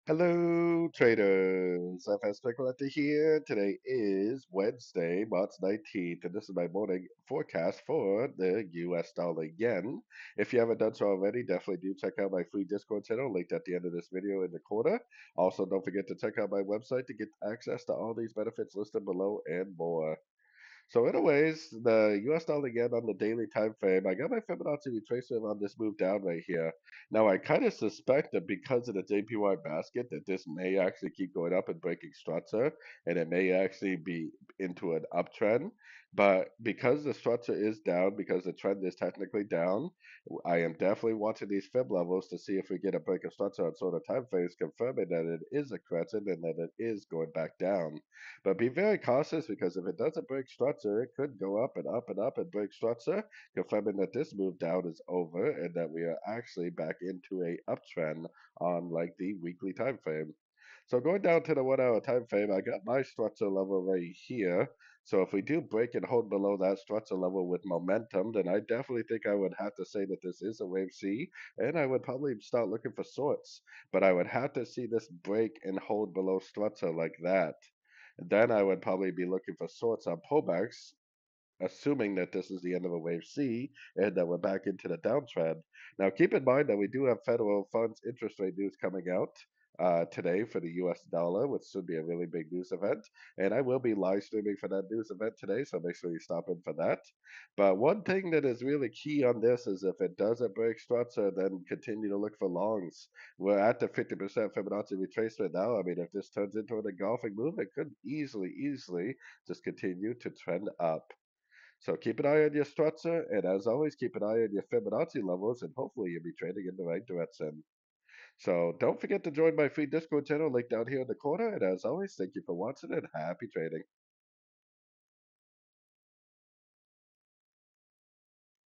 Hello, traders. FX Pip Collector here. Today is Wednesday, March 19th, and this is my morning forecast for the US dollar yen. If you haven't done so already, definitely do check out my free Discord channel linked at the end of this video in the corner. Also, don't forget to check out my website to get access to all these benefits listed below and more. So anyways, the US dollar again on the daily time frame, I got my Fibonacci retracement on this move down right here. Now I kind of suspect that because of the JPY basket that this may actually keep going up and breaking structure and it may actually be into an uptrend. But because the structure is down, because the trend is technically down, I am definitely watching these fib levels to see if we get a break of structure on sort of time frames confirming that it is a crescent and that it is going back down. But be very cautious because if it doesn't break structure, it could go up and up and up and break structure, confirming that this move down is over and that we are actually back into a uptrend on like the weekly time frame. So going down to the 1 hour time frame, I got my structure level right here. So if we do break and hold below that structure level with momentum, then I definitely think I would have to say that this is a wave C, and I would probably start looking for sorts. But I would have to see this break and hold below structure like that. Then I would probably be looking for sorts on pullbacks, assuming that this is the end of a wave C and that we're back into the downtrend. Now, keep in mind that we do have federal funds interest rate news coming out today for the US dollar, which should be a really big news event. And I will be live streaming for that news event today, so make sure you stop in for that. But one thing that is really key on this is if it doesn't break structure, then continue to look for longs. We're at the 50% Fibonacci retracement now. I mean, if this turns into an engulfing move, it could easily just continue to trend up. So keep an eye on your structure, and as always, keep an eye on your Fibonacci levels, and hopefully you'll be trading in the right direction. So don't forget to join my free Discord channel linked down here in the corner, and as always, thank you for watching and happy trading.